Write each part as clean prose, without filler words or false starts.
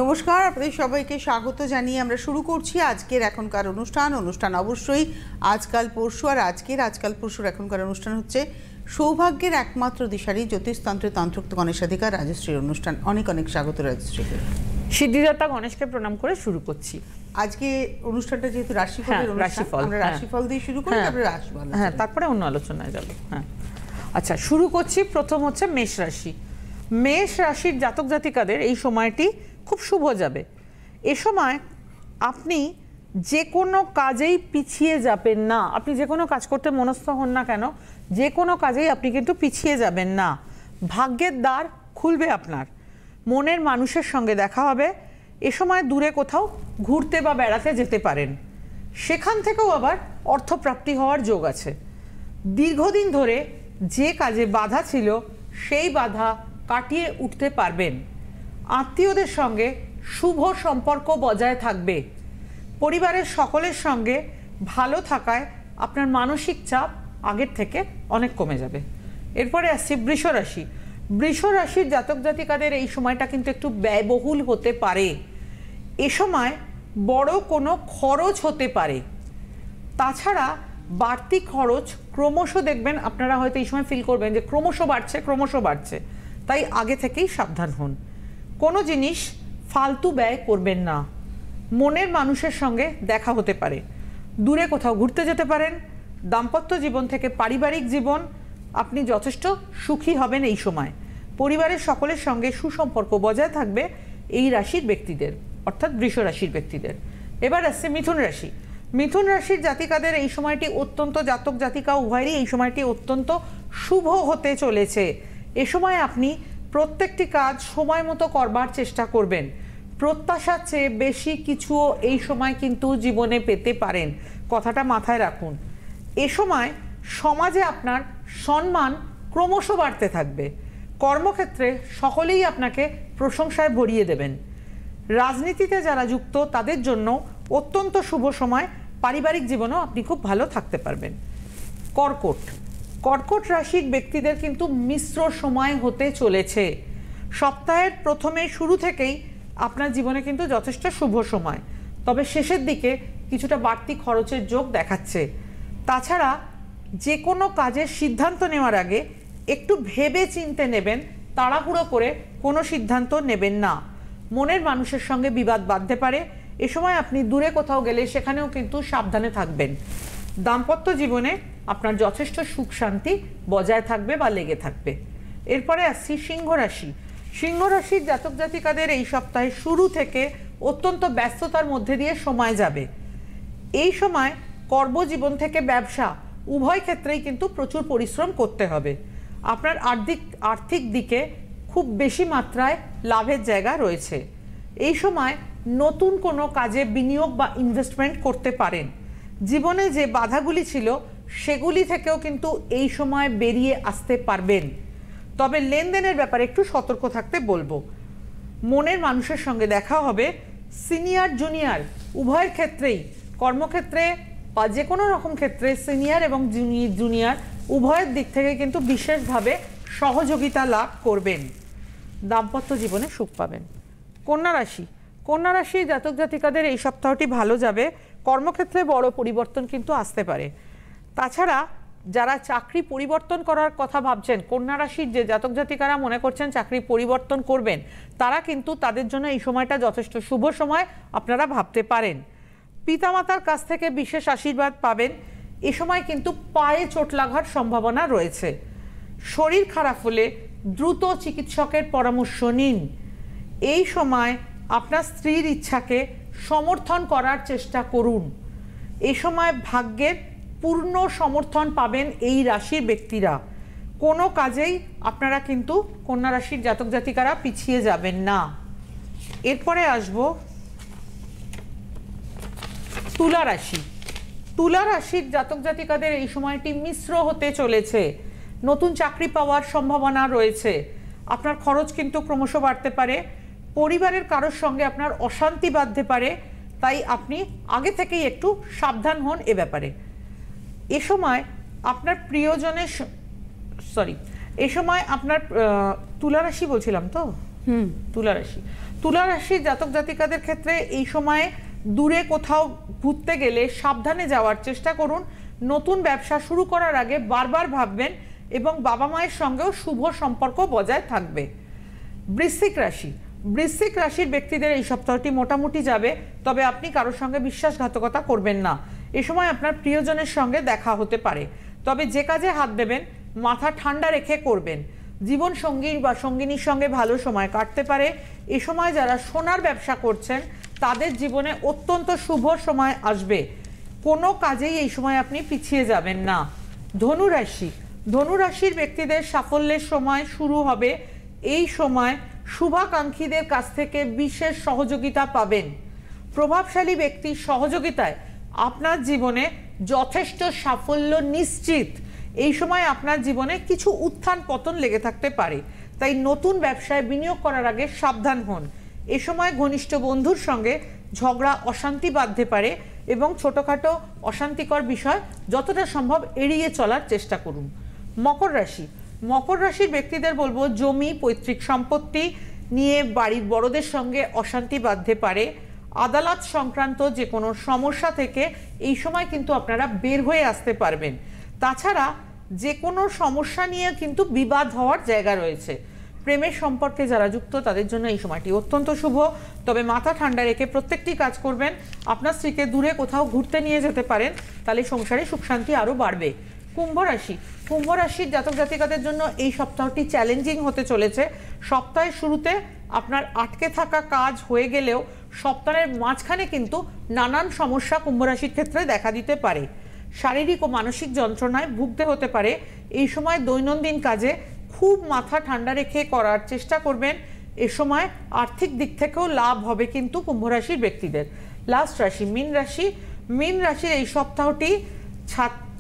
নমস্কার, আপনাদের সবাইকে স্বাগত জানিয়ে আমরা শুরু করছি আজকের এখনকার অনুষ্ঠান অবশ্যই আজকাল পরশু। আর আজকাল পরশুর এখনকার অনুষ্ঠান হচ্ছে সৌভাগ্যের একমাত্র দিশারি জ্যোতিষতন্ত্রের তন্ত্রোক্ত গণেশাধিকার রাজশ্রীর অনুষ্ঠান। অনেক অনেক স্বাগত রাজশ্রীকে। সিদ্ধিদাতা গণেশকে প্রণাম করে শুরু করছি আজকে অনুষ্ঠানটা যেহেতু রাশিফলের অনুষ্ঠান, আমরা রাশিফল দিয়ে শুরু করি, তারপরে রাশিফল, তারপরে অন্য আলোচনায় যাব। আচ্ছা, শুরু করছি। প্রথম হচ্ছে মেষ রাশি। মেষ রাশির জাতক জাতিকাদের এই সময়টি খুব শুভ যাবে। এ সময় আপনি যে কোনো কাজেই পিছিয়ে যাবেন না। আপনি যে কোনো কাজ করতে মনস্থ হন না কেন, যে কোনো কাজেই আপনি কিন্তু পিছিয়ে যাবেন না। ভাগ্যের দ্বার খুলবে আপনার। মনের মানুষের সঙ্গে দেখা হবে। এ সময় দূরে কোথাও ঘুরতে বা বেড়াতে যেতে পারেন। সেখান থেকেও আবার অর্থপ্রাপ্তি হওয়ার যোগ আছে। দীর্ঘদিন ধরে যে কাজে বাধা ছিল সেই বাধা কাটিয়ে উঠতে পারবেন। আত্মীয়দের সঙ্গে শুভ সম্পর্ক বজায় থাকবে। পরিবারের সকলের সঙ্গে ভালো থাকায় আপনার মানসিক চাপ আগের থেকে অনেক কমে যাবে। এরপরে আসছি বৃষ রাশি। বৃষ রাশির জাতক জাতিকাদের এই সময়টা কিন্তু একটু ব্যয়বহুল হতে পারে। এ সময় বড় কোনো খরচ হতে পারে। তাছাড়া বাড়তি খরচ ক্রমশ দেখবেন, আপনারা হয়তো এই সময় ফিল করবেন যে ক্রমশ বাড়ছে। তাই আগে থেকেই সাবধান হন। কোনো জিনিস ফালতু ব্যয় করবেন না। মনের মানুষের সঙ্গে দেখা হতে পারে। দূরে কোথাও ঘুরতে যেতে পারেন। দাম্পত্য জীবন থেকে পারিবারিক জীবন আপনি যথেষ্ট সুখী হবেন এই সময়। পরিবারের সকলের সঙ্গে সুসম্পর্ক বজায় থাকবে এই রাশির ব্যক্তিদের, অর্থাৎ বৃষ রাশির ব্যক্তিদের। এবার আসছে মিথুন রাশি। মিথুন রাশির জাতিকাদের এই সময়টি অত্যন্ত, জাতক জাতিকা উভয়েরই এই সময়টি অত্যন্ত শুভ হতে চলেছে। এ সময় আপনি প্রত্যেকটি কাজ সময় মতো করবার চেষ্টা করবেন। প্রত্যাশার চেয়ে বেশি কিছুও এই সময় কিন্তু জীবনে পেতে পারেন, কথাটা মাথায় রাখুন। এ সময় সমাজে আপনার সম্মান ক্রমশ বাড়তে থাকবে। কর্মক্ষেত্রে সকলেই আপনাকে প্রশংসায় ভরিয়ে দেবেন। রাজনীতিতে যারা যুক্ত তাদের জন্য অত্যন্ত শুভ সময়। পারিবারিক জীবনেও আপনি খুব ভালো থাকতে পারবেন। কর্কট রাশির ব্যক্তিদের কিন্তু মিশ্র সময় হতে চলেছে। সপ্তাহের প্রথমে শুরু থেকেই আপনার জীবনে কিন্তু যথেষ্ট শুভ সময়, তবে শেষের দিকে কিছুটা বাড়তি খরচের যোগ দেখাচ্ছে। তাছাড়া যে কোনো কাজের সিদ্ধান্ত নেওয়ার আগে একটু ভেবে চিন্তে নেবেন। তাড়াহুড়ো করে কোনো সিদ্ধান্ত নেবেন না। মনের মানুষের সঙ্গে বিবাদ বাঁধতে পারে। এ সময় আপনি দূরে কোথাও গেলে সেখানেও কিন্তু সাবধানে থাকবেন। দাম্পত্য জীবনে আপনার যথেষ্ট সুখ শান্তি বজায় থাকবে বা লেগে থাকবে। এরপরে আসছি সিংহ রাশি। সিংহ রাশির জাতক জাতিকাদের এই সপ্তাহে শুরু থেকে অত্যন্ত ব্যস্ততার মধ্যে দিয়ে সময় যাবে। এই সময় কর্মজীবন থেকে ব্যবসা উভয় ক্ষেত্রেই কিন্তু প্রচুর পরিশ্রম করতে হবে। আপনার আর্থিক দিকে খুব বেশি মাত্রায় লাভের জায়গা রয়েছে। এই সময় নতুন কোনো কাজে বিনিয়োগ বা ইনভেস্টমেন্ট করতে পারেন। জীবনে যে বাধাগুলি ছিল সেগুলি থেকেও কিন্তু এই সময় বেরিয়ে আসতে পারবেন। তবে লেনদেনের ব্যাপারে একটু সতর্ক থাকতে বলবো। মনের মানুষের সঙ্গে দেখা হবে। সিনিয়র জুনিয়র উভয়ের ক্ষেত্রেই, কর্মক্ষেত্রে বা যে কোনো রকম ক্ষেত্রে সিনিয়র এবং জুনিয়র উভয়ের দিক থেকে কিন্তু বিশেষভাবে সহযোগিতা লাভ করবেন। দাম্পত্য জীবনে সুখ পাবেন। কন্যা রাশি জাতক জাতিকাদের এই সপ্তাহটি ভালো যাবে। কর্মক্ষেত্রে বড় পরিবর্তন কিন্তু আসতে পারে। তাছাড়া যারা চাকরি পরিবর্তন করার কথা ভাবছেন, কন্যা রাশির যে জাতক জাতিকারা মনে করছেন চাকরি পরিবর্তন করবেন, তারা কিন্তু তাদের জন্য এই সময়টা যথেষ্ট শুভ সময় আপনারা ভাবতে পারেন। পিতামাতার কাছ থেকে বিশেষ আশীর্বাদ পাবেন। এ সময় কিন্তু পায়ে চোট লাগার সম্ভাবনা রয়েছে। শরীর খারাপ হলে দ্রুত চিকিৎসকের পরামর্শ নিন। এই সময় আপনার স্ত্রীর ইচ্ছাকে সমর্থন করার চেষ্টা করুন। এই সময় ভাগ্যের পূর্ণ সমর্থন পাবেন এই রাশির ব্যক্তিরা। কোনো কাজেই আপনারা কিন্তু কন্যা রাশির জাতক জাতিকারা পিছিয়ে যাবেন না। এরপরে আসবো তুলা রাশি। তুলা রাশির জাতক জাতিকাদের এই সময়টি মিশ্র হতে চলেছে। নতুন চাকরি পাওয়ার সম্ভাবনা রয়েছে। আপনার খরচ কিন্তু ক্রমশ বাড়তে পারে। পরিবারের কারোর সঙ্গে আপনার অশান্তি বাঁধতে পারে, তাই আপনি আগে থেকেই একটু সাবধান হন এ ব্যাপারে। এ সময় আপনার প্রিয়জনের তুলা রাশি বলছিলাম তো, তুলা রাশি তুলা রাশির জাতক জাতিকাদের ক্ষেত্রে এই সময়ে দূরে কোথাও ঘুরতে গেলে সাবধানে যাওয়ার চেষ্টা করুন। নতুন ব্যবসা শুরু করার আগে বারবার ভাববেন এবং বাবা মায়ের সঙ্গেও শুভ সম্পর্ক বজায় থাকবে। বৃশ্চিক রাশির ব্যক্তিদের এই সপ্তাহটি মোটামুটি যাবে, তবে আপনি কারোর সঙ্গে বিশ্বাসঘাতকতা করবেন না। এ সময় আপনার প্রিয়জনের সঙ্গে দেখা হতে পারে, তবে যে কাজে হাত দেবেন মাথা ঠান্ডা রেখে করবেন। জীবন সঙ্গী বা সঙ্গিনীর সঙ্গে ভালো সময় কাটতে পারে। এ সময় যারা সোনার ব্যবসা করছেন তাদের জীবনে অত্যন্ত শুভ সময় আসবে। কোনো কাজেই এই সময় আপনি পিছিয়ে যাবেন না। ধনুরাশির ব্যক্তিদের সাফল্যের সময় শুরু হবে। এই সময় শুভাকাঙ্ক্ষীদের কাছ থেকে বিশেষ সহযোগিতা পাবেন। প্রভাবশালী ব্যক্তির সহযোগিতায় আপনার জীবনে যথেষ্ট সাফল্য নিশ্চিত। এই সময় আপনার জীবনে কিছু উত্থান পতন লেগে থাকতে পারে, তাই নতুন ব্যবসায় বিনিয়োগ করার আগে সাবধান হন। এ সময় ঘনিষ্ঠ বন্ধুর সঙ্গে ঝগড়া অশান্তি বাঁধতে পারে এবং ছোটখাটো অশান্তিকর বিষয় যতটা সম্ভব এড়িয়ে চলার চেষ্টা করুন। মকর রাশির ব্যক্তিদের বলবো, জমি পৈতৃক সম্পত্তি নিয়ে বাড়ির বড়দের সঙ্গে অশান্তি বাঁধতে পারে। আদালত সংক্রান্ত যে কোনো সমস্যা থেকে এই সময় কিন্তু আপনারা বের হয়ে আসতে পারবেন। তাছাড়া যে কোনো সমস্যা নিয়ে কিন্তু বিবাদ হওয়ার জায়গা রয়েছে। প্রেমের সম্পর্কে যারা যুক্ত তাদের জন্য এই সময়টি অত্যন্ত শুভ, তবে মাথা ঠান্ডা রেখে প্রত্যেকটি কাজ করবেন। আপনার স্ত্রীকে দূরে কোথাও ঘুরতে নিয়ে যেতে পারেন, তাহলে সংসারে সুখ শান্তি আরও বাড়বে। কুম্ভ রাশির জাতক জাতিকাদের জন্য এই সপ্তাহটি চ্যালেঞ্জিং হতে চলেছে। সপ্তাহের শুরুতে আপনার আটকে থাকা কাজ হয়ে গেলেও সপ্তাহের মাঝখানে কিন্তু নানান সমস্যা কুম্ভ রাশির ক্ষেত্রে দেখা দিতে পারে। শারীরিক ও মানসিক যন্ত্রণায় ভুগতে হতে পারে। এই সময় দৈনন্দিন কাজে খুব মাথা ঠান্ডা রেখে করার চেষ্টা করবেন। এ সময় আর্থিক দিক থেকেও লাভ হবে কিন্তু কুম্ভ রাশির ব্যক্তিদের। লাস্ট রাশি মীন রাশির এই সপ্তাহটি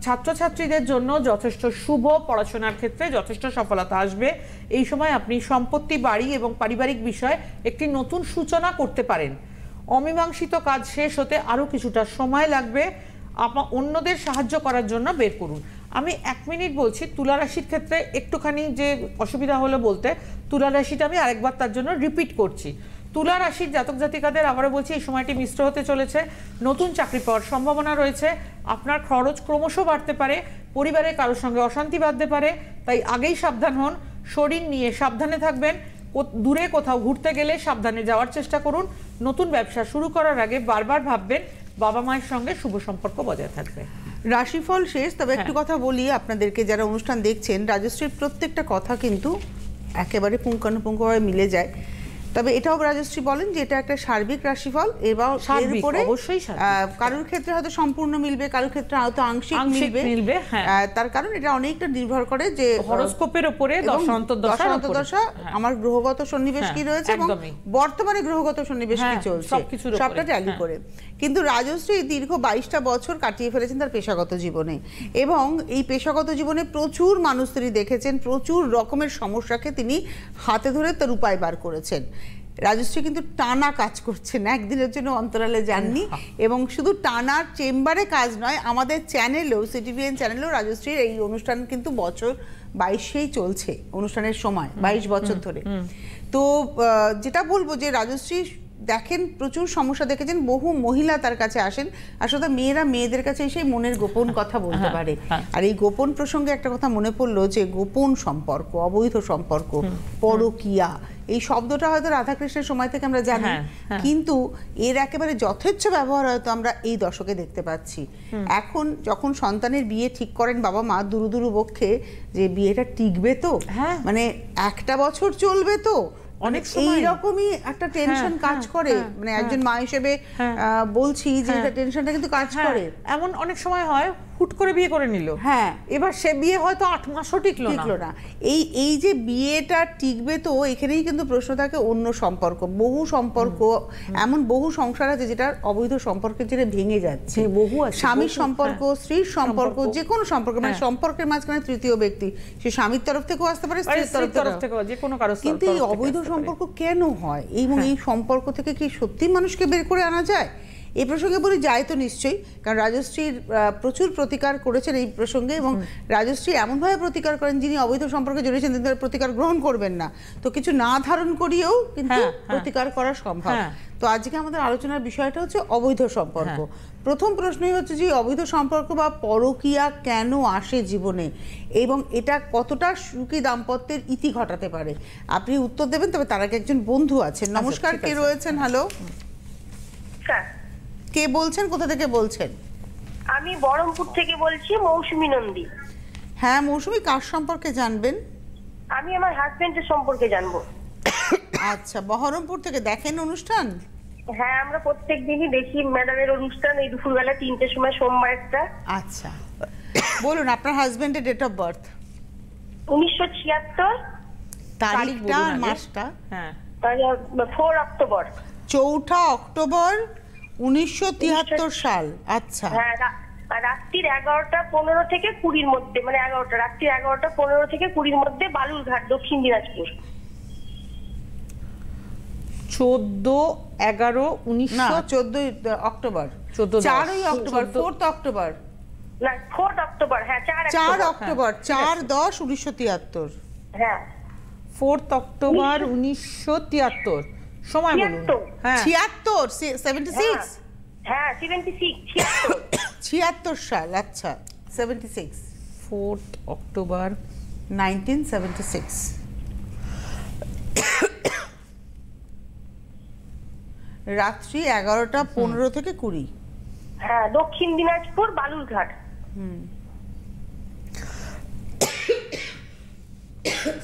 ছাত্রছাত্রীদের জন্য যথেষ্ট শুভ, পড়াশোনার ক্ষেত্রে যথেষ্ট সফলতা আসবে। এই সময় আপনি সম্পত্তি, বাড়ি এবং পারিবারিক বিষয়ে একটি নতুন সূচনা করতে পারেন। অমীমাংসিত কাজ শেষ হতে আরও কিছুটা সময় লাগবে। অন্যদের সাহায্য করার জন্য বের করুন। আমি 1 মিনিট বলছি, তুলা রাশির ক্ষেত্রে একটুখানি যে অসুবিধা হলো বলতে, তুলা রাশিটা আমি আরেকবার তার জন্য রিপিট করছি। তুলা রাশির জাতক জাতিকাদের আবারও বলছি, এই সময়টি মিশ্র হতে চলেছে। নতুন চাকরি পাওয়ার সম্ভাবনা রয়েছে। আপনার খরচ ক্রমশ বাড়তে পারে। পরিবারের কারোর সঙ্গে অশান্তি বাঁধতে পারে, তাই আগেই সাবধান হন। শরীর নিয়ে সাবধানে থাকবেন। দূরে কোথাও ঘুরতে গেলে সাবধানে যাওয়ার চেষ্টা করুন। নতুন ব্যবসা শুরু করার আগে বারবার ভাববেন বাবা মায়ের সঙ্গে শুভ সম্পর্ক বজায় থাকবে। রাশিফল শেষ, তবে একটু কথা বলি আপনাদেরকে, যারা অনুষ্ঠান দেখছেন, রাজশ্রীর প্রত্যেকটা কথা কিন্তু একেবারে পুঙ্খানুপুঙ্খভাবে মিলে যায়। তবে এটাও রাজশ্রী বলেন যে এটা একটা সার্বিক রাশিফল, এবার এর উপরে কারোর ক্ষেত্রে হয়তো সম্পূর্ণ মিলবে, কারোর ক্ষেত্রে হয়তো আংশিক মিলবে। তার কারণ এটা অনেকটা নির্ভর করে যে হরোস্কোপের উপরে, দশা আমার গ্রহগত সন্নিবেশ কি রয়েছে এবং বর্তমানে গ্রহগত সন্নিবেশ কি চলছে, সবটা ট্যালি করে। কিন্তু রাজশ্রী দীর্ঘ 22টা বছর কাটিয়ে ফেলেছেন তার পেশাগত জীবনে, এবং এই পেশাগত জীবনে প্রচুর মানুষ তিনি দেখেছেন, প্রচুর রকমের সমস্যাকে তিনি হাতে ধরে তার উপায় বার করেছেন। রাজশ্রী কিন্তু টানা কাজ করছেন, একদিনের জন্য অন্তরালে যাননি। এবং শুধু টানার চেম্বারে কাজ নয়, আমাদের চ্যানেলেও, সিটিভিএন চ্যানেলেও রাজশ্রীর এই অনুষ্ঠান কিন্তু বছর 22-এই চলছে, অনুষ্ঠানের সময় 22 বছর ধরে। তো যেটা বলবো যে রাজশ্রী দেখেন প্রচুর সমস্যা দেখেছেন, বহু মহিলা তার কাছে আসেন, আসলে মেয়েরা মেয়েদের কাছে এসে মনের গোপন কথা বলতে পারে। আর এই গোপন প্রসঙ্গে একটা কথা মনে পড়লো যে গোপন সম্পর্ক, অবৈধ সম্পর্ক, পরকীয়া, এই শব্দটা হয়তো রাধাকৃষ্ণের সময় থেকে আমরা জানি, কিন্তু এর একেবারে যথেচ্ছ ব্যবহার হয়তো আমরা এই দশকে দেখতে পাচ্ছি। এখন যখন সন্তানের বিয়ে ঠিক করেন বাবা মা, দুরু দুরু বক্ষে যে বিয়েটা টিকবে তো, মানে একটা বছর চলবে তো, অনেক এইরকমই একটা টেনশন কাজ করে। মানে একজন মা হিসেবে বলছি যে এটা টেনশনটা কিন্তু কাজ করে। এমন অনেক সময় হয় হুট করে বিয়ে করে নিল, এবার সে বিয়ে হয়তো 8 মাসও টিকলো না। এই যে বিয়েটা টিকবে তো, এখানেই কিন্তু প্রশ্ন থাকে অন্য সম্পর্ক, বহু সম্পর্ক, এমন বহু সংসার আছে যেটা অবৈধ সম্পর্কের জেরে ভেঙে যাচ্ছে। বহু স্বামীর সম্পর্ক, স্ত্রীর সম্পর্ক, যে কোনো সম্পর্ক, মানে সম্পর্কের মাঝখানে তৃতীয় ব্যক্তি, সে স্বামীর তরফ থেকেও আসতে পারে, স্ত্রীর তরফ থেকেও, যে কোনো কারো। কিন্তু এই অবৈধ সম্পর্ক কেন হয় এবং এই সম্পর্ক থেকে কি সত্যি মানুষকে বের করে আনা যায়? এই প্রসঙ্গে বলি যায় তো নিশ্চয়ই, কারণ রাজশ্রীর প্রচুর প্রতিকার করেছেন এই প্রসঙ্গে, এবং রাজশ্রী এমনভাবে প্রতিকার করেন যিনি অবৈধ সম্পর্কে জড়িয়েছেন তিনি তার প্রতিকার গ্রহণ করবেন না, তো কিছু না ধারণ করিয়েও কিন্তু প্রতিকার করা সম্ভব। তো আজকে আমাদের আলোচনার বিষয়টা হচ্ছে অবৈধ সম্পর্ক। প্রথম প্রশ্নই হচ্ছে যে অবৈধ সম্পর্ক বা পরকীয়া কেন আসে জীবনে এবং এটা কতটা সুখী দাম্পত্যের ইতি ঘটাতে পারে, আপনি উত্তর দেবেন। তবে তার আগে একজন বন্ধু আছেন। নমস্কার, কে রয়েছেন? হ্যালো, কে বলছেন, কোথা থেকে বলছেন? আমি বহরমপুর থেকে বলছি, মৌসুমী নন্দী। হ্যাঁ মৌসুমী, কার সম্পর্কে জানবেন? আমি আমার হাজবেন্ডের সম্পর্কে জানবো। আচ্ছা, বহরমপুর থেকে দেখেন অনুষ্ঠান? হ্যাঁ, আমরা প্রত্যেক দিনই দেখি ম্যাডামের অনুষ্ঠান, এই দুপুরবেলা 3টের সময় সোমবার একটা। আচ্ছা বলুন আপনার হাজবেন্ডের ডেট অফ বার্থ। 1976, তারিখটা আর মাসটা? হ্যাঁ, 4 অক্টোবর। 4 অক্টোবর 1973 সাল। আচ্ছা, হ্যাঁ, রাত্রির 11টা15 থেকে 20-র মধ্যে, মানে 11টা, রাত্রি 11টা15 থেকে 20-র মধ্যে বালুরঘাট, দক্ষিণ দিনাজপুর। 14 অক্টোবর, 4 অক্টোবর, 4 অক্টোবর না, 4 অক্টোবর। হ্যাঁ, 4 অক্টোবর, 4/10/1973। হ্যাঁ, 4 অক্টোবর 1973। সময় বলুন। হ্যাঁ, 76, 76। হ্যাঁ 76, 76 সাল। আচ্ছা, 76, 4 অক্টোবর 1976। রাত্রি 11টা15 থেকে 20। হ্যাঁ, দক্ষিণ দিনাজপুর, বালুরঘাট।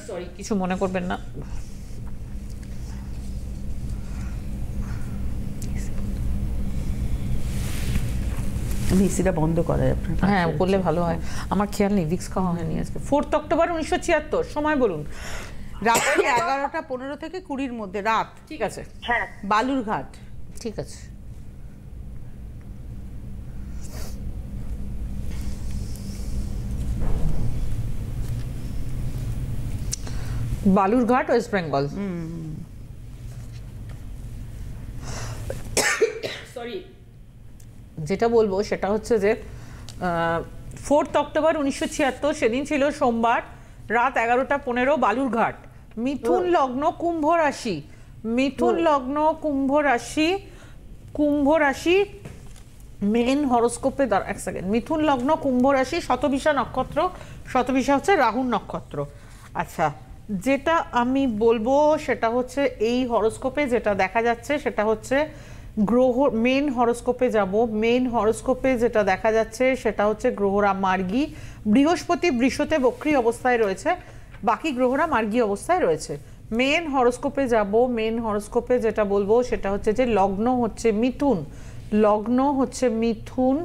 সরি, কিছু মনে করবেন না। ভিসিটা বন্ধ করে আপনার? হ্যাঁ, করলে ভালো হয়, আমার খেয়াল নেই, ভিক্স খাওয়া হয়নি আজকে। 4 অক্টোবর 1976। সময় বলুন। রাত্রি 11টা15 থেকে 20-র মধ্যে, রাত। ঠিক আছে, হ্যাঁ, বালুরঘাট। ঠিক আছে। বালুরঘাট, ওয়েস্ট বেঙ্গল। সরি, যেটা বলবো সেটা হচ্ছে যে 4 অক্টোবর 1976, সেদিন ছিল সোমবার, রাত 11টা15, বালুরঘাট। মিথুন লগ্ন, কুম্ভ রাশি। মিথুন লগ্ন, কুম্ভ রাশি। কুম্ভ রাশি মেন হরোস্কোপে, এক সেকেন্ড, মিথুন লগ্ন, কুম্ভ রাশি, শতবিশা নক্ষত্র। শতবিশা হচ্ছে রাহুর নক্ষত্র। আচ্ছা, যেটা আমি বলবো সেটা হচ্ছে এই হরোস্কোপে যেটা দেখা যাচ্ছে সেটা হচ্ছে গ্রহ, মেন হরোস্কোপে যাব। মেন হরোস্কোপে যেটা দেখা যাচ্ছে সেটা হচ্ছে গ্রহরা মার্গী। বৃহস্পতি বৃষতে বক্রী অবস্থায় রয়েছে, বাকি গ্রহরা মার্গী অবস্থায় রয়েছে। মেন হরোস্কোপে যাব। মেন হরোস্কোপে যেটা বলবো সেটা হচ্ছে যে লগ্ন হচ্ছে মিথুন। লগ্ন হচ্ছে মিথুন।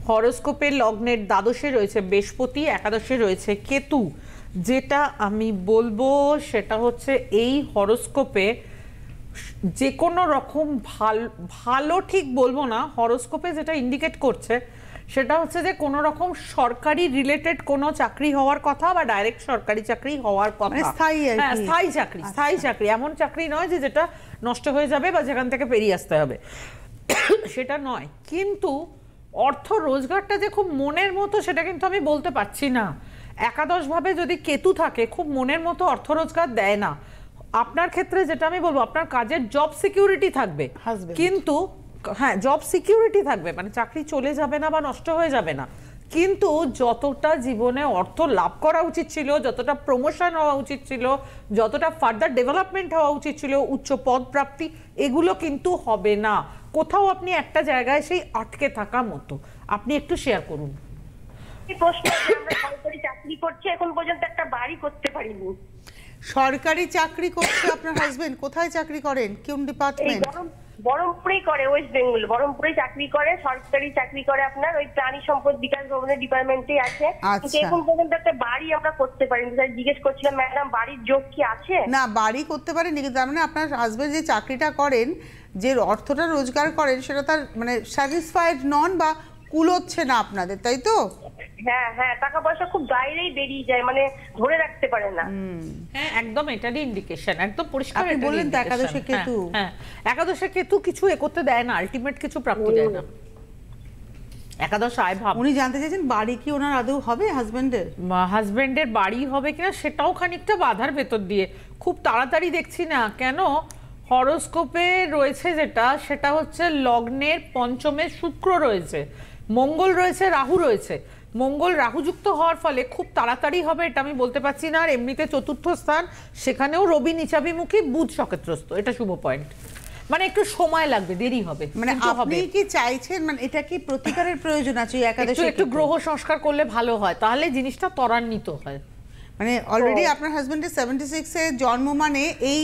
হরোস্কোপের লগ্নের দ্বাদশে রয়েছে বৃহস্পতি, একাদশে রয়েছে কেতু। যেটা আমি বলবো সেটা হচ্ছে এই হরোস্কোপে যে কোনো রকম ভালো ঠিক বলবো না, হরোস্কোপে যেটা ইন্ডিকেট করছে সেটা হচ্ছে যে কোনো রকম সরকারি রিলেটেড কোনো চাকরি হওয়ার কথা বা ডাইরেক্ট সরকারি চাকরি হওয়ার কথা। হ্যাঁ, স্থায়ী চাকরি। স্থায়ী চাকরি, এমন চাকরি নয় যে যেটা নষ্ট হয়ে যাবে বা যেখান থেকে পেরিয়ে আসতে হবে, সেটা নয়। কিন্তু অর্থ রোজগারটা যে খুব মনের মতো সেটা কিন্তু আমি বলতে পারছি না। একাদশভাবে যদি কেতু থাকে, খুব মনের মতো অর্থ রোজগার দেয় না। আপনার ক্ষেত্রে যেটা আমি বলবো, আপনার কাজের জব সিকিউরিটি থাকবে, কিন্তু হ্যাঁ জব সিকিউরিটি থাকবে, মানে চাকরি চলে যাবে না বা নষ্ট হয়ে যাবে না, কিন্তু যতটা জীবনে অর্থ লাভ করা উচিত ছিল, যতটা প্রমোশন হওয়া উচিত ছিল, যতটা ফার্দার ডেভেলপমেন্ট হওয়া উচিত ছিল, উচ্চ পদ প্রাপ্তি, এগুলো কিন্তু হবে না। কোথাও আপনি একটা জায়গায় সেই আটকে থাকা মতো। আপনি একটু শেয়ার করুন। প্রশ্ন, আমরা সরকারি চাকরি করছি, এখন পর্যন্ত একটা বাড়ি করতে পারিনি। সরকারি চাকরি করছে আপনার হাজবেন্ড? কোথায় চাকরি করেন, কোন ডিপার্টমেন্ট? বহরমপুরেই করে, ওয়েস্ট বেঙ্গল, বহরমপুরেই চাকরি করে, সরকারি চাকরি করে, আপনার ওই প্রাণী সম্পদ বিকাশ ভবনের ডিপার্টমেন্টেই আছে। কিন্তু এখন পর্যন্ত একটা বাড়ি আমরা করতে পারিনি। স্যার জিজ্ঞেস করছিলাম, ম্যাডাম বাড়ির যোগ কি আছে? না, বাড়ি করতে পারেনি, কিন্তু তার মানে আপনার হাজবেন্ড যে চাকরিটা করেন, যে অর্থটা রোজগার করেন, সেটা তার মানে স্যাটিসফাইড নন বা কুলোচ্ছে না আপনাদের, তাই তো? হ্যাঁ হ্যাঁ, টাকা পয়সা খুব বাইরেই বেরিয়ে যায়, মানে ধরে রাখতে পারে না। হ্যাঁ একদম এটারই ইন্ডিকেশন, একদম পরিষ্কার। আপনি বললেন তো একাদশে কেতু। হ্যাঁ একাদশে কেতু কিছু করতে দেয় না, আলটিমেট কিছু প্রাপ্তি দেয় না। একাদশ আয় ভাব। উনি জানতে চাইছেন বাড়ি কি ওনার আদৌ হবে হাজবেন্ডের বাড়ি হবে কিনা সেটাও খানিকটা বাধার ভেতর দিয়ে, খুব তাড়াতাড়ি দেখছি না। কেন, হরোস্কোপে রয়েছে যেটা, সেটা হচ্ছে লগ্নের পঞ্চমে শুক্র রয়েছে, মঙ্গল রয়েছে, রাহু রয়েছে। মঙ্গল রাহুযুক্ত হওয়ার ফলে খুব তাড়াতাড়ি হবে এটা আমি বলতে পারছি না। আর এমনিতে চতুর্থ স্থান, সেখানেও রবি নিচাভিমুখী, বুধ সকেত্রস্থ, এটা শুভ পয়েন্ট। মানে একটু সময় লাগবে, দেরি হবে। মানে আপনি কি চাইছেন, মানে এটা কি প্রতিকারের প্রয়োজন আছে একাদশী? একটু গ্রহ সংস্কার করলে ভালো হয়, তাহলে জিনিসটা ত্বরান্বিত হয়। মানে অলরেডি আপনার হাজবেন্ডের 76 এ জন্ম, মানে এই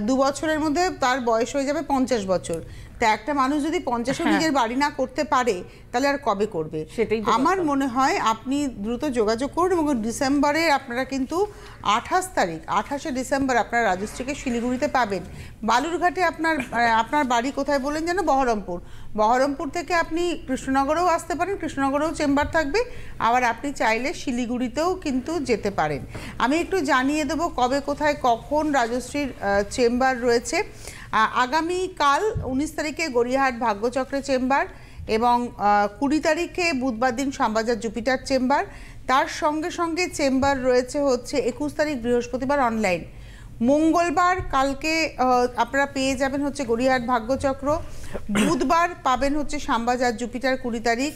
2 বছরের মধ্যে তার বয়স হয়ে যাবে 50 বছর। তা একটা মানুষ যদি 50 নিজের বাড়ি না করতে পারে তাহলে আর কবে করবে? সেটাই আমার মনে হয় আপনি দ্রুত যোগাযোগ করুন এবং ডিসেম্বরে আপনারা কিন্তু 28শে ডিসেম্বর আপনারা রাজশ্রীকে শিলিগুড়িতে পাবেন। বালুরঘাটে আপনার বাড়ি কোথায় বলেন যেন? বহরমপুর থেকে আপনি কৃষ্ণনগরেও আসতে পারেন, কৃষ্ণনগরেও চেম্বার থাকবে। আবার আপনি চাইলে শিলিগুড়িতেও কিন্তু যেতে পারেন। আমি একটু জানিয়ে দেবো কবে কোথায় কখন রাজশ্রীর চেম্বার রয়েছে। আগামীকাল 19 তারিখে গড়িয়াহাট ভাগ্যচক্রে চেম্বার, এবং 20 তারিখে বুধবার দিন শ্যামবাজার জুপিটার চেম্বার। তার সঙ্গে সঙ্গে চেম্বার রয়েছে হচ্ছে 21 তারিখ বৃহস্পতিবার অনলাইন। মঙ্গলবার কালকে আপনারা পেয়ে যাবেন হচ্ছে গড়িয়াহাট ভাগ্যচক্র, বুধবার পাবেন হচ্ছে শ্যামবাজার জুপিটার 20 তারিখ,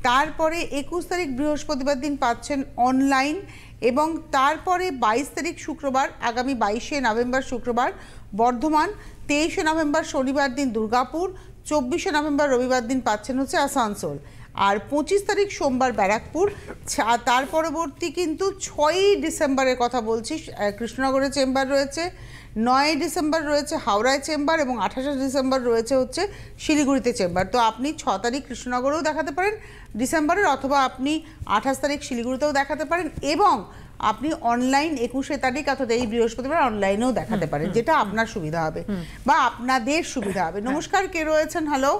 তারপরে 21 তারিখ বৃহস্পতিবার দিন পাচ্ছেন অনলাইন, এবং তারপরে 22 তারিখ শুক্রবার, আগামী 22শে নভেম্বর শুক্রবার বর্ধমান, 23শে নভেম্বর শনিবার দিন দুর্গাপুর, 24শে নভেম্বর রবিবার দিন পাচ্ছেন হচ্ছে আসানসোল, আর 25 তারিখ সোমবার ব্যারাকপুর। তার পরবর্তী কিন্তু 6ই ডিসেম্বরের কথা বলছি, কৃষ্ণনগরের চেম্বার রয়েছে, 9ই ডিসেম্বর রয়েছে হাওড়ায় চেম্বার, এবং 28শে ডিসেম্বর রয়েছে হচ্ছে শিলিগুড়িতে চেম্বার। তো আপনি 6 তারিখ কৃষ্ণনগরেও দেখাতে পারেন ডিসেম্বরের, অথবা আপনি 28 তারিখ শিলিগুড়িতেও দেখাতে পারেন, এবং আপনি অনলাইন 21শে তারিখ অর্থাৎ এই বৃহস্পতিবার অনলাইনেও দেখাতে পারেন, যেটা আপনার সুবিধা হবে বা আপনাদের সুবিধা হবে। নমস্কার, কে রয়েছেন? হ্যালো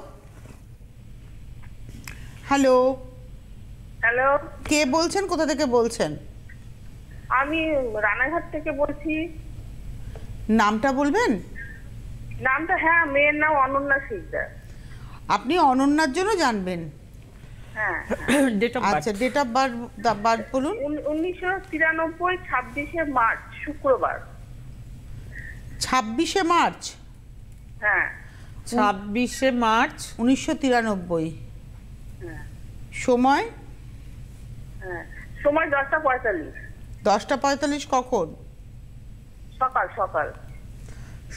হ্যালো হ্যালো, কে বলছেন, কোথা থেকে বলছেন? আমি রানাঘাট থেকে বলছি। নামটা বলবেন? নামটা, হ্যাঁ, মেয়ের নাম অনন্যা শিকদার। আপনি অনন্যার জন্য জানবেন? হ্যাঁ। আচ্ছা, ডেট অফ বার্থ বলুন। 1993, 26শে মার্চ শুক্রবার। 26শে মার্চ? হ্যাঁ, 26শে মার্চ 1993। হ্যাঁ সময়? হ্যাঁ, সময় 10:45। 10:45 কখন? সকাল সকাল।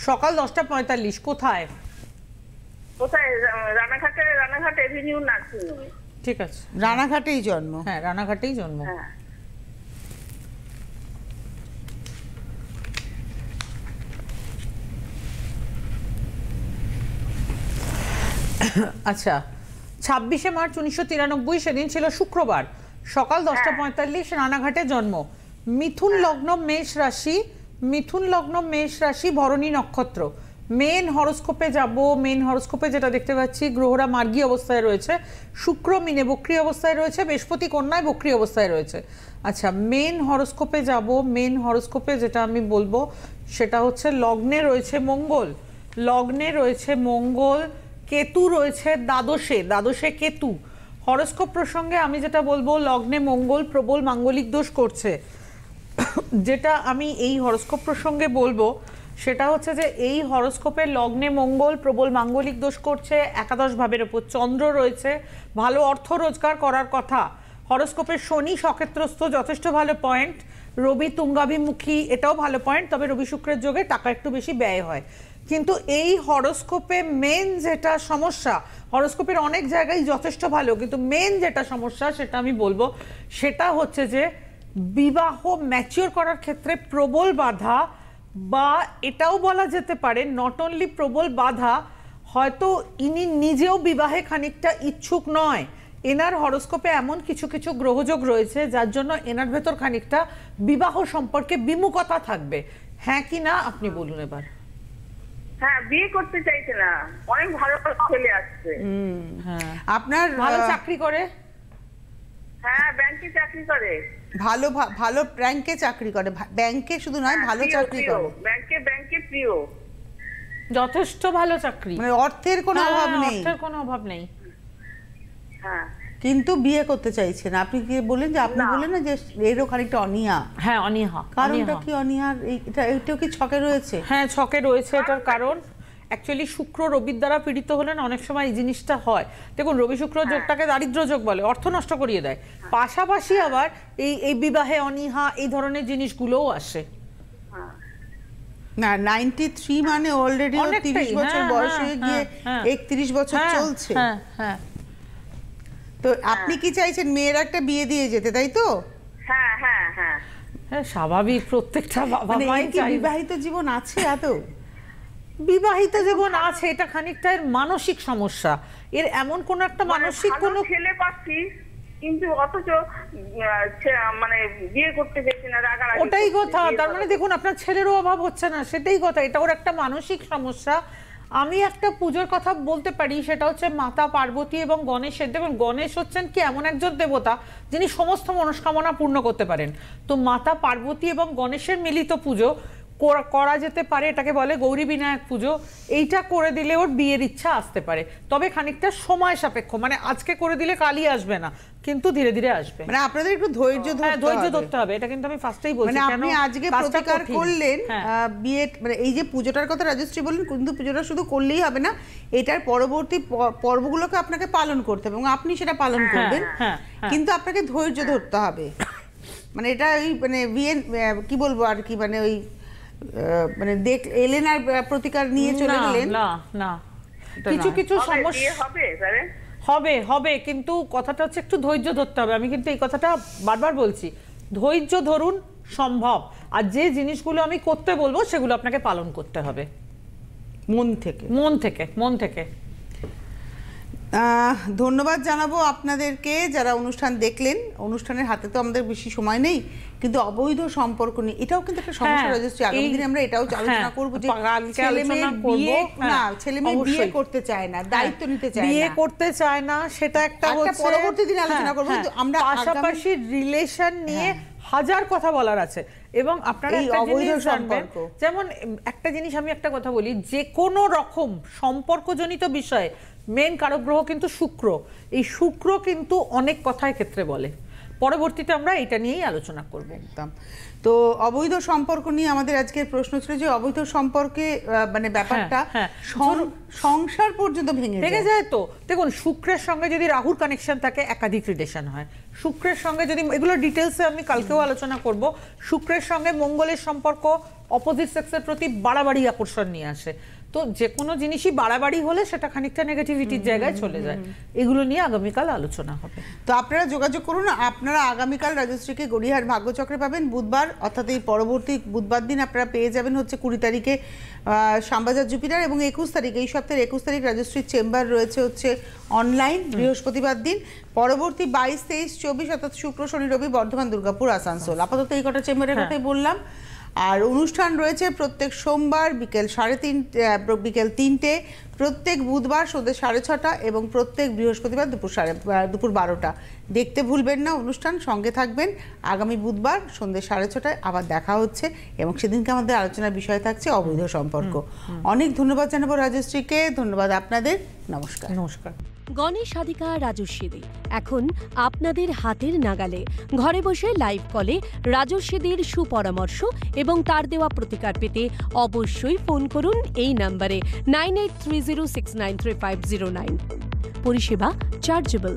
সকাল 10:45। কোথায়? কোথায়? রানাঘাট এভিনিউ নার্সিং হোমে। ঠিক আছে, রানাঘাটেই জন্ম? হ্যাঁ রানাঘাটেই জন্ম। হ্যাঁ। আচ্ছা, 26শে মার্চ 1993, সেদিন ছিল শুক্রবার, সকাল 10:45, রানাঘাটে জন্ম। মিথুন লগ্ন মেষ রাশি, মিথুন লগ্ন মেষ রাশি, ভরণী নক্ষত্র। মেন হরোস্কোপে যাব, মেন হরোস্কোপে যেটা দেখতে পাচ্ছি, গ্রহরা মার্গী অবস্থায় রয়েছে, শুক্র মিনে বক্রী অবস্থায় রয়েছে, বৃহস্পতি কন্যায় বক্রী অবস্থায় রয়েছে। আচ্ছা, মেন হরোস্কোপে যাব, মেন হরোস্কোপে যেটা আমি বলবো সেটা হচ্ছে লগ্নে রয়েছে মঙ্গল, লগ্নে রয়েছে মঙ্গল, কেতু রয়েছে দ্বাদশে কেতু। হরোস্কোপ প্রসঙ্গে আমি যেটা বলবো, লগ্নে মঙ্গল প্রবল মাঙ্গলিক দোষ করছে। যেটা আমি এই হরোস্কোপ প্রসঙ্গে বলবো সেটা হচ্ছে যে এই হরোস্কোপের লগ্নে মঙ্গল প্রবল মাঙ্গলিক দোষ করছে, একাদশ ভাবের উপর চন্দ্র রয়েছে, ভালো অর্থ রোজগার করার কথা। হরোস্কোপের শনি সক্ষেত্রস্থ, যথেষ্ট ভালো পয়েন্ট। রবি তুঙ্গাভিমুখী, এটাও ভালো পয়েন্ট, তবে রবি শুক্রের যোগে টাকা একটু বেশি ব্যয় হয়। কিন্তু এই হরোস্কোপে মেন যেটা সমস্যা, হরোস্কোপের অনেক জায়গায় যথেষ্ট ভালো, কিন্তু মেন যেটা সমস্যা সেটা আমি বলবো, সেটা হচ্ছে যে বিবাহ ম্যাচিওর করার ক্ষেত্রে প্রবল বাধা, বা এটাও বলা যেতে পারে নট অনলি প্রবল বাধা, হয়তো ইনি নিজেও বিবাহে খানিকটা ইচ্ছুক নয়। এনার হরোস্কোপে এমন কিছু কিছু গ্রহযোগ রয়েছে যার জন্য এনার ভেতর খানিকটা বিবাহ সম্পর্কে বিমুখতা থাকবে। হ্যাঁ কি না আপনি বলুন এবার। হ্যাঁ, বিয়ে করতে চাইছে না, অনেক ভালো ছেলে আসছে। হ্যাঁ, আপনার ভালো চাকরি করে? হ্যাঁ ব্যাংকে চাকরি করে। ভালো ভালো ব্যাংকে চাকরি করে, ব্যাংকে শুধু নয় ভালো চাকরি করে, ব্যাংকে প্রিয়, যথেষ্ট ভালো চাকরি, মানে অর্থের কোনো অভাব নেই, অর্থের কোনো অভাব নেই। হ্যাঁ কিন্তু বিয়ে করতে চাইছেন আপনি, কি বলেন যে আপনি বলেন না যে এরও খানিকটা অনীহা, হ্যাঁ অনীহা। কারণটা কি অনীহার? এটাও কি ছকে রয়েছে? হ্যাঁ ছকে রয়েছে এটার কারণ। অ্যাকচুয়ালি শুক্র রবির দ্বারা পীড়িত হলে না অনেক সময় এই জিনিসটা হয়। দেখুন রবি শুক্র যোগটাকে দারিদ্র যোগ বলে, অর্থ নষ্ট করিয়ে দেয়। পাশাপাশি আবার এই বিবাহে অনীহা এই ধরনের জিনিসগুলোও আসে। না 93 মানে অলরেডি 30 বছর বয়স হয়ে গিয়ে 31 বছর চলছে। হ্যাঁ হ্যাঁ। তো আপনি কি চাইছেন মেয়ের একটা বিয়ে দিয়ে যেতে, তাই তো? হ্যাঁ হ্যাঁ হ্যাঁ হ্যাঁ স্বাভাবিক, প্রত্যেকটা বাবা মানে মাই এর কি চাই। বিবাহিত জীবন আছে? এত বিবাহিত জীবন আছে, এটা খানিকটা এর মানসিক সমস্যা। এর এমন কোন একটা মানসিক কোন ছেলে পাচ্ছি কিন্তু অথচ মানে বিয়ে করতে চাইছে না, রাগারাগি। ওটাই কথা। তার মানে দেখুন আপনার ছেলেরও অভাব হচ্ছে না, সেটাই কথা। এটা ওর একটা মানসিক সমস্যা। আমি একটা পুজোর কথা বলতে পারি, সেটা হচ্ছে মাতা পার্বতী এবং গণেশের। দেখুন গণেশ হচ্ছেন কি এমন একজন দেবতা যিনি সমস্ত মনস্কামনা পূর্ণ করতে পারেন। তো মাতা পার্বতী এবং গণেশের মিলিত পুজো করা যেতে পারে, এটাকে বলে গৌরী বিনায়ক পুজো। এইটা করে দিলে ওর বিয়ের ইচ্ছা আসতে পারে, তবে খানিকটা সময় সাপেক্ষ। মানে আজকে করে দিলে কালই আসবে না, কিন্তু ধীরে ধীরে আসবে। মানে আপনাদের একটু ধৈর্য ধরতে হবে। এটা কিন্তু আমি ফার্স্টেই বলছি। মানে আপনি আজকে প্রতিকার করলেন বিয়ে, মানে এই যে পুজোটার কথা রাজশ্রী বললেন, কিন্তু পুজোটা শুধু করলেই হবে না, এটার পরবর্তী পর্বগুলোকে আপনাকে পালন করতে হবে এবং আপনি সেটা পালন করবেন, কিন্তু আপনাকে ধৈর্য ধরতে হবে। মানে এটা ওই মানে বিয়ে কি বলবো আর কি, মানে ওই মানে এলেন আর প্রতিকার নিয়ে চলে গেলেন না না। কিছু কিছু সমস্যা হবে কিন্তু কথাটা হচ্ছে একটু ধৈর্য ধরতে হবে। আমি কিন্তু এই কথাটা বারবার বলছি, ধৈর্য ধরুন, সম্ভব। আর যে জিনিসগুলো আমি করতে বলবো সেগুলো আপনাকে পালন করতে হবে মন থেকে, মন থেকে, মন থেকে। ধন্যবাদ জানাবো আপনাদেরকে যারা অনুষ্ঠান দেখলেন। অনুষ্ঠানের হাতে তো আমাদের বেশি সময় নেই, কিন্তু অবৈধ সম্পর্ক নিয়ে এটাও কিন্তু একটা সমস্যা রয়েছে। আগামী দিনে আমরা এটাও আলোচনা করবো যে ছেলে মেয়ে বিয়ে করতে চায় না, দায়িত্ব নিতে চায় না, বিয়ে করতে চায় না, সেটা একটা পরবর্তী দিনে আলোচনা করবো। কিন্তু আমরা পাশাপাশি রিলেশন নিয়ে হাজার কথা বলার আছে। এবং আপনারা একটা জিনিস জানবেন, যেমন একটা জিনিস আমি একটা কথা বলি, যে কোনো রকম সম্পর্কজনিত বিষয়ে মেন কারক গ্রহ কিন্তু শুক্র। এই শুক্র কিন্তু অনেক কথার ক্ষেত্রে বলে। পরবর্তীতে আমরা এটা নিয়েই আলোচনা করব। তো অবৈধ সম্পর্ক নিয়ে আমাদের আজকের প্রশ্ন ছিল যে অবৈধ সম্পর্কে মানে ব্যাপারটা সংসার পর্যন্ত ভেঙে যায়। তো দেখুন শুক্রের সঙ্গে যদি রাহুর কানেকশন থাকে একাধিক রিলেশন হয়। শুক্রের সঙ্গে যদি, এগুলো ডিটেলসে আমি কালকেও আলোচনা করব, শুক্রের সঙ্গে মঙ্গলের সম্পর্ক অপোজিট সেক্সের প্রতি বাড়াবাড়ি আকর্ষণ নিয়ে আসে। তো যে কোনো জিনিসই বাড়াবাড়ি হলে সেটা খানিকটা নেগেটিভিটির জায়গায় চলে যায়। এগুলো নিয়ে আগামীকাল আলোচনা হবে। তো আপনারা যোগাযোগ করুন। আপনারা আগামীকাল রাজশ্রীকে গড়িয়াহাট ভাগ্যচক্রে পাবেন বুধবার, অর্থাৎ এই পরবর্তী বুধবার দিন আপনারা পেয়ে যাবেন হচ্ছে 20 তারিখে শ্যামবাজার জুপিটার, এবং 21 তারিখ, এই সপ্তাহের 21 তারিখ রাজশ্রীর চেম্বার রয়েছে হচ্ছে অনলাইন বৃহস্পতিবার দিন। পরবর্তী 22, 23, 24 অর্থাৎ শুক্র শনি রবি বর্ধমান, দুর্গাপুর, আসানসোল। আপাতত এই কটা চেম্বারের কথাই বললাম। আর অনুষ্ঠান রয়েছে প্রত্যেক সোমবার বিকেল 3:30, প্রত্যেক বুধবার সন্ধ্যে 6:30 এবং প্রত্যেক বৃহস্পতিবার দুপুর 12টা। দেখতে ভুলবেন না অনুষ্ঠান, সঙ্গে থাকবেন। আগামী বুধবার সন্ধ্যে 6:30 আবার দেখা হচ্ছে, এবং সেদিনকে আমাদের আলোচনার বিষয় থাকছে অবৈধ সম্পর্ক। অনেক ধন্যবাদ জানাবো রাজশ্রীকে। ধন্যবাদ আপনাদের। নমস্কার। নমস্কার। গণেশ সাধিকা রাজস্বী দে এখন আপনাদের হাতের নাগালে। ঘরে বসে লাইভ কলে রাজস্বীদের সুপরামর্শ এবং তার দেওয়া প্রতিকার পেতে অবশ্যই ফোন করুন এই নম্বরে 9830693509। পরিষেবা চার্জেবল।